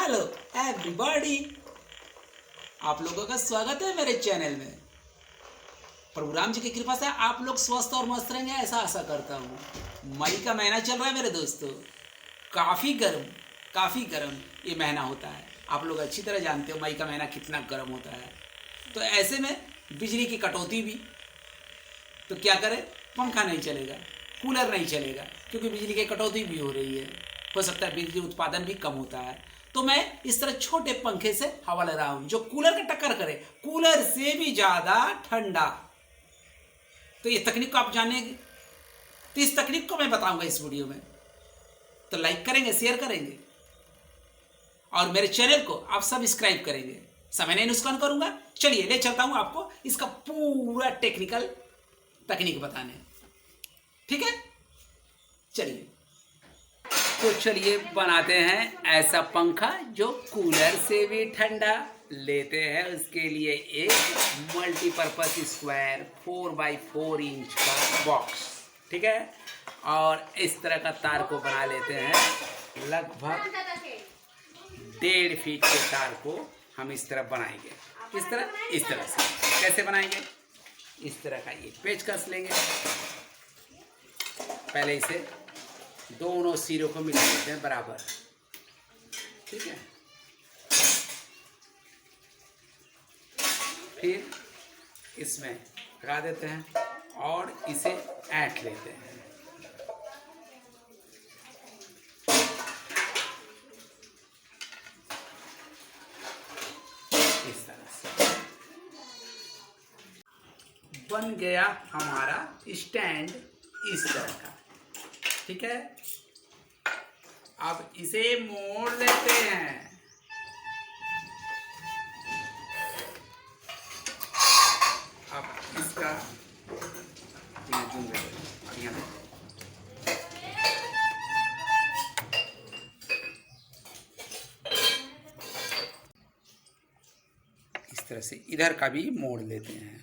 Hello everybody, आप लोगों का स्वागत है मेरे चैनल में। प्रभु राम जी की कृपा से आप लोग स्वस्थ और मस्त रहेंगे, ऐसा आशा करता हूँ। मई का महीना चल रहा है मेरे दोस्तों, काफ़ी गर्म ये महीना होता है। आप लोग अच्छी तरह जानते हो मई का महीना कितना गर्म होता है। तो ऐसे में बिजली की कटौती भी, तो क्या करें, पंखा नहीं चलेगा, कूलर नहीं चलेगा, क्योंकि बिजली की कटौती भी हो रही है। हो सकता है बिजली उत्पादन भी कम होता है। तो मैं इस तरह छोटे पंखे से हवा ले रहा हूँ जो कूलर का टक्कर करे, कूलर से भी ज़्यादा ठंडा। तो ये तकनीक को आप जानेंगे, तो इस तकनीक को मैं बताऊंगा इस वीडियो में। तो लाइक करेंगे, शेयर करेंगे और मेरे चैनल को आप सब्सक्राइब करेंगे। समय नहीं नुकसान करूंगा। चलिए ले चलता हूं आपको इसका पूरा टेक्निकल तकनीक बताने। ठीक है, चलिए। तो चलिए बनाते हैं ऐसा पंखा जो कूलर से भी ठंडा। लेते हैं उसके लिए एक मल्टीपर्पज स्क्वायर 4x4 इंच का बॉक्स, ठीक है। और इस तरह का तार को बना लेते हैं। लगभग 1.5 फीट के तार को हम इस तरह बनाएंगे। किस तरह? इस तरह से। कैसे बनाएंगे? इस तरह का ये पेचकस लेंगे। पहले इसे दोनों सिरों को मिला देते हैं बराबर, ठीक है। फिर इसमें लगा देते हैं और इसे ऐंठ लेते हैं। इस तरह से बन गया हमारा स्टैंड इस तरह का, ठीक है। अब इसे मोड़ लेते हैं। अब इसका इस तरह से इधर का भी मोड़ लेते हैं।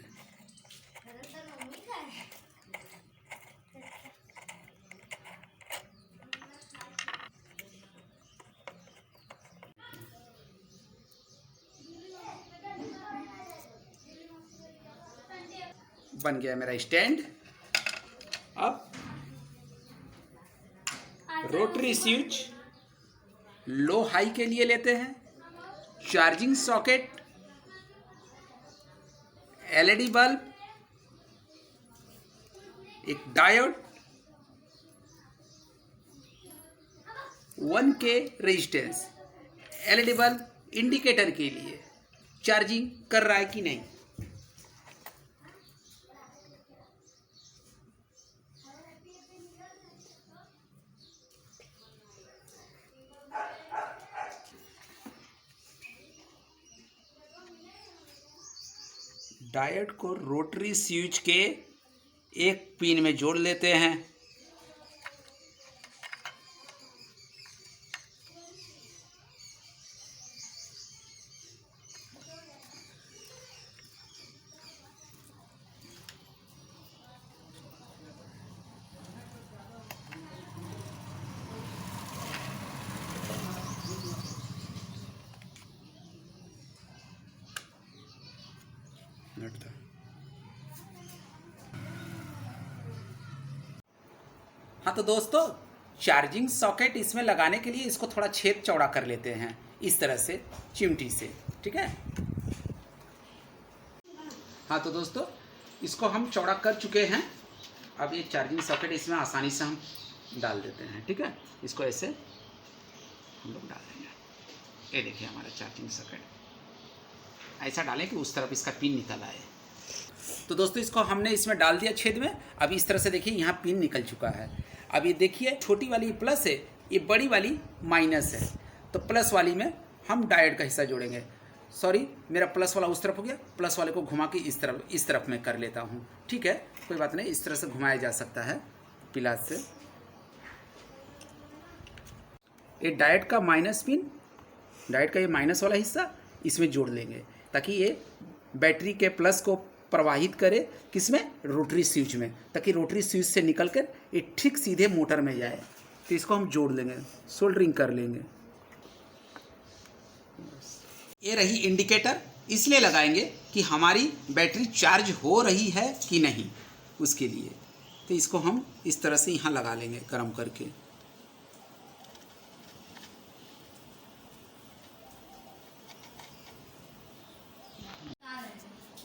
बन गया मेरा स्टैंड। अब रोटरी स्विच लो हाई के लिए लेते हैं, चार्जिंग सॉकेट, एलईडी बल्ब, एक diode, 1K resistance. LED bulb indicator के लिए चार्जिंग कर रहा है कि नहीं। डायोड को रोटरी स्विच के एक पिन में जोड़ लेते हैं। हाँ तो दोस्तों, चार्जिंग सॉकेट इसमें लगाने के लिए इसको थोड़ा छेद चौड़ा कर लेते हैं इस तरह से चिमटी से, ठीक है। हाँ तो दोस्तों, इसको हम चौड़ा कर चुके हैं। अब ये चार्जिंग सॉकेट इसमें आसानी से हम डाल देते हैं, ठीक है। इसको ऐसे हम लोग डाल देंगे। ये देखिए हमारा चार्जिंग सॉकेट। ऐसा डालें कि उस तरफ इसका पिन निकल आए। तो दोस्तों, इसको हमने इसमें डाल दिया छेद में। अब इस तरह से देखिए यहाँ पिन निकल चुका है। अब ये देखिए छोटी वाली प्लस है, ये बड़ी वाली माइनस है। तो प्लस वाली में हम डायोड का हिस्सा जोड़ेंगे। सॉरी, मेरा प्लस वाला उस तरफ हो गया, प्लस वाले को घुमा के इस तरफ में कर लेता हूँ, ठीक है। कोई बात नहीं, इस तरह से घुमाया जा सकता है प्लस से। ये डायोड का माइनस पिन, डायोड का ये माइनस वाला हिस्सा इसमें जोड़ लेंगे ताकि ये बैटरी के प्लस को प्रवाहित करे, किसमें? रोटरी स्विच में, ताकि रोटरी स्विच से निकलकर ये ठीक सीधे मोटर में जाए। तो इसको हम जोड़ लेंगे, सोल्डरिंग कर लेंगे। ये रही इंडिकेटर, इसलिए लगाएंगे कि हमारी बैटरी चार्ज हो रही है कि नहीं, उसके लिए। तो इसको हम इस तरह से यहाँ लगा लेंगे गर्म करके।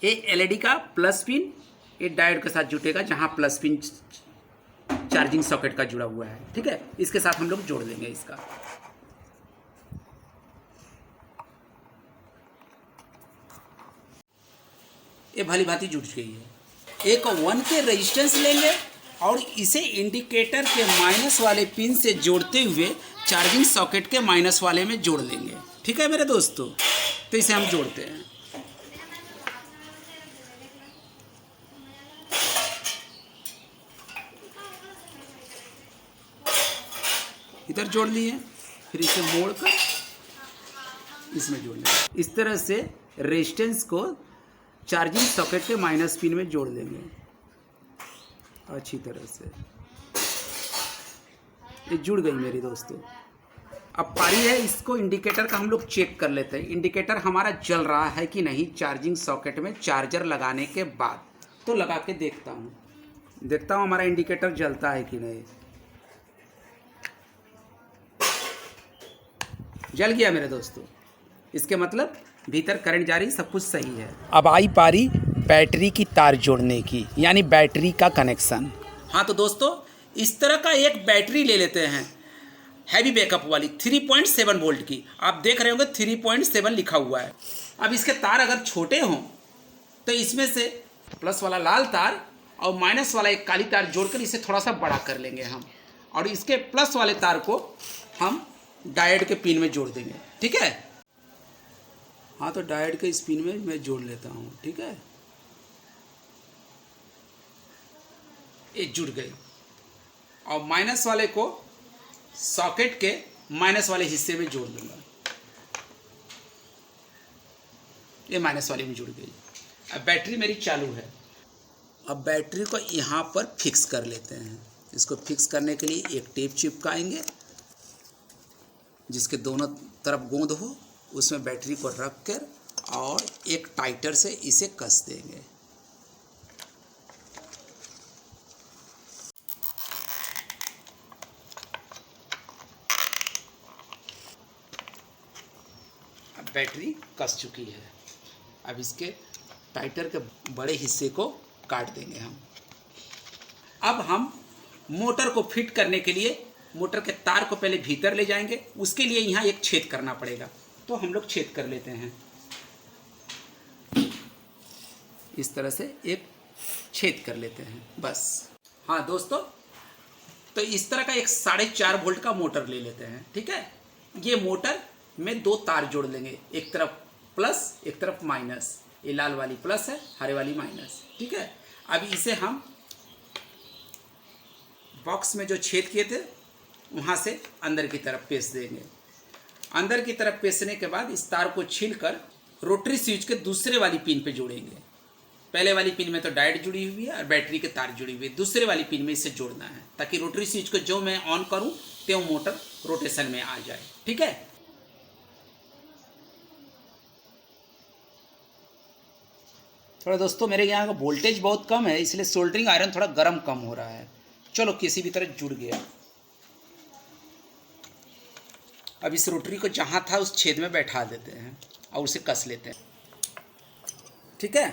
ये एलईडी का प्लस पिन ये डायोड के साथ जुटेगा, जहाँ प्लस पिन चार्जिंग सॉकेट का जुड़ा हुआ है, ठीक है। इसके साथ हम लोग जोड़ देंगे इसका। ये भली भांति जुट गई है। एक 1 के रेजिस्टेंस लेंगे और इसे इंडिकेटर के माइनस वाले पिन से जोड़ते हुए चार्जिंग सॉकेट के माइनस वाले में जोड़ लेंगे, ठीक है मेरे दोस्तों। तो इसे हम जोड़ते हैं। इधर जोड़ लिए, फिर इसे मोड़कर इसमें जोड़ लेंगे। इस तरह से रेजिस्टेंस को चार्जिंग सॉकेट के माइनस पिन में जोड़ लेंगे अच्छी तरह से। ये जुड़ गई मेरी दोस्तों। अब पारी है, इसको इंडिकेटर का हम लोग चेक कर लेते हैं। इंडिकेटर हमारा जल रहा है कि नहीं चार्जिंग सॉकेट में चार्जर लगाने के बाद। तो लगा के देखता हूँ हमारा इंडिकेटर जलता है कि नहीं। जल गया मेरे दोस्तों, इसके मतलब भीतर करंट जा रही, सब कुछ सही है। अब आई पारी बैटरी की तार जोड़ने की, यानी बैटरी का कनेक्शन। हाँ तो दोस्तों, इस तरह का एक बैटरी ले लेते हैं, हैवी बैकअप वाली 3.7 वोल्ट की। आप देख रहे होंगे 3.7 लिखा हुआ है। अब इसके तार अगर छोटे हों तो इसमें से प्लस वाला लाल तार और माइनस वाला एक काली तार जोड़कर इसे थोड़ा सा बड़ा कर लेंगे हम, और इसके प्लस वाले तार को हम डायोड के पिन में जोड़ देंगे, ठीक है। हाँ तो डायोड के इस पिन में मैं जोड़ लेता हूँ, ठीक है। ये जुड़ गई, और माइनस वाले को सॉकेट के माइनस वाले हिस्से में जोड़ दूंगा। ये माइनस वाले में जुड़ गई। अब बैटरी मेरी चालू है। अब बैटरी को यहाँ पर फिक्स कर लेते हैं। इसको फिक्स करने के लिए एक टेप चिपकाएंगे जिसके दोनों तरफ गोंद हो, उसमें बैटरी को रख कर और एक टाइटर से इसे कस देंगे। अब बैटरी कस चुकी है। अब इसके टाइटर के बड़े हिस्से को काट देंगे हम। अब हम मोटर को फिट करने के लिए मोटर के तार को पहले भीतर ले जाएंगे। उसके लिए यहाँ एक छेद करना पड़ेगा, तो हम लोग छेद कर लेते हैं। इस तरह से एक छेद कर लेते हैं बस। हाँ दोस्तों, तो इस तरह का एक 4.5 वोल्ट का मोटर ले लेते हैं, ठीक है। ये मोटर में 2 तार जोड़ लेंगे, एक तरफ प्लस एक तरफ माइनस। ये लाल वाली प्लस है, हरे वाली माइनस, ठीक है। अब इसे हम बॉक्स में जो छेद किए थे वहाँ से अंदर की तरफ पेश देंगे। अंदर की तरफ पेशने के बाद इस तार को छीलकर रोटरी स्विच के दूसरे वाली पिन पे जोड़ेंगे। पहले वाली पिन में तो डायोड जुड़ी हुई है और बैटरी के तार जुड़ी हुई है, दूसरे वाली पिन में इसे जोड़ना है ताकि रोटरी स्विच को जो मैं ऑन करूं तो मोटर रोटेशन में आ जाए, ठीक है। थोड़ा दोस्तों मेरे यहाँ का वोल्टेज बहुत कम है, इसलिए सोल्डरिंग आयरन थोड़ा गर्म कम हो रहा है। चलो किसी भी तरह जुड़ गया। अब इस रोटरी को जहाँ था उस छेद में बैठा देते हैं और उसे कस लेते हैं, ठीक है।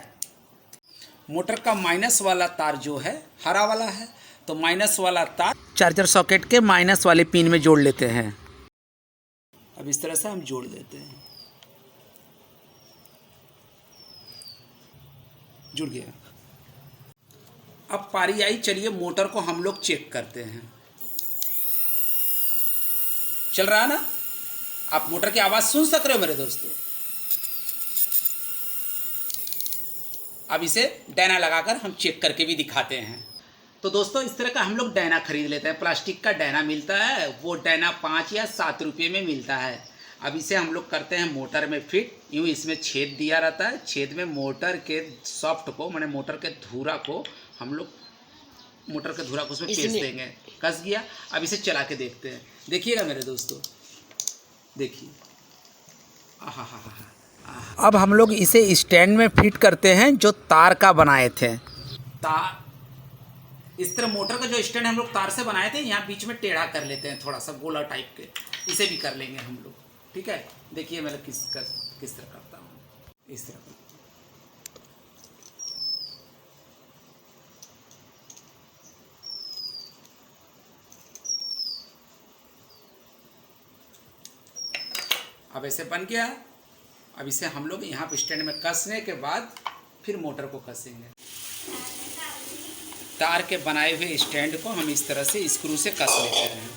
मोटर का माइनस वाला तार जो है हरा वाला है, तो माइनस वाला तार चार्जर सॉकेट के माइनस वाले पिन में जोड़ लेते हैं। अब इस तरह से हम जोड़ देते हैं। जुड़ गया। अब पारी आई, चलिए मोटर को हम लोग चेक करते हैं। चल रहा है ना? आप मोटर की आवाज़ सुन सक रहे हो मेरे दोस्तों। अब इसे डायना लगाकर हम चेक करके भी दिखाते हैं। तो दोस्तों इस तरह का हम लोग डायना खरीद लेते हैं। प्लास्टिक का डायना मिलता है, वो डायना 5 या 7 रुपये में मिलता है। अब इसे हम लोग करते हैं मोटर में फिट। यूँ इसमें छेद दिया रहता है, छेद में मोटर के सॉफ्ट को माने मोटर के धुरा को हम लोग मोटर के धुरा को उसमें पेश देंगे। कस गया। अब इसे चला के देखते हैं। देखिएगा मेरे दोस्तों, देखिए, आहा हा हा, अब हम लोग इसे स्टैंड में फिट करते हैं जो तार का बनाए थे। इस तरह मोटर का जो स्टैंड हम लोग तार से बनाए थे, यहाँ बीच में टेढ़ा कर लेते हैं, थोड़ा सा गोला टाइप के। इसे भी कर लेंगे हम लोग, ठीक है। देखिए मैं किस तरह करता हूँ, इस तरह। अब ऐसे बन गया। अब इसे हम लोग यहाँ पे स्टैंड में कसने के बाद फिर मोटर को कसेंगे। तार के बनाए हुए स्टैंड को हम इस तरह से स्क्रू से कस लेते हैं।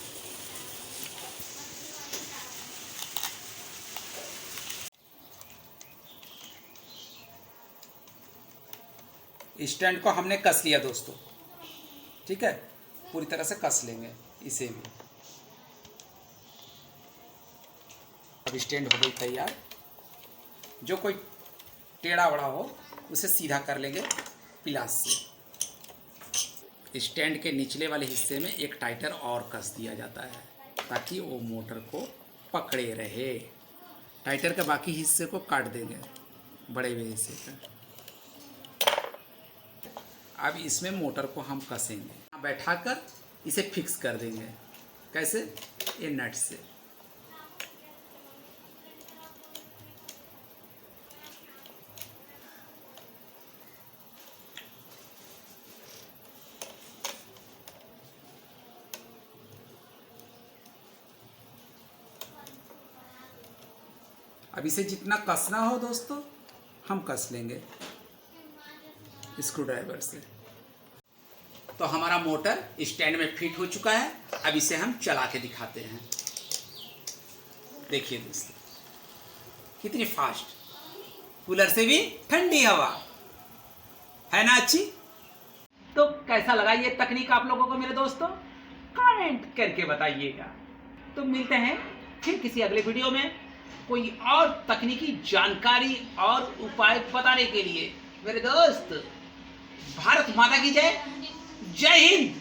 स्टैंड को हमने कस लिया दोस्तों, ठीक है। पूरी तरह से कस लेंगे इसे भी। अब स्टैंड हो गई तैयार। जो कोई टेढ़ा बड़ा हो उसे सीधा कर लेंगे पिलास से। स्टैंड के निचले वाले हिस्से में एक टाइटर और कस दिया जाता है ताकि वो मोटर को पकड़े रहे। टाइटर के बाकी हिस्से को काट देंगे, बड़े हुए हिस्से का। अब इसमें मोटर को हम कसेंगे, बैठाकर इसे फिक्स कर देंगे। कैसे? ये नट से। अब इसे जितना कसना हो दोस्तों हम कस लेंगे स्क्रू ड्राइवर से। तो हमारा मोटर स्टैंड में फिट हो चुका है। अब इसे हम चला के दिखाते हैं। देखिए दोस्तों कितनी फास्ट, कूलर से भी ठंडी हवा है ना अच्छी। तो कैसा लगा ये तकनीक आप लोगों को मेरे दोस्तों? कमेंट करके बताइएगा। तो मिलते हैं फिर किसी अगले वीडियो में कोई और तकनीकी जानकारी और उपाय बताने के लिए। मेरे दोस्त, भारत माता की जय। जय हिंद।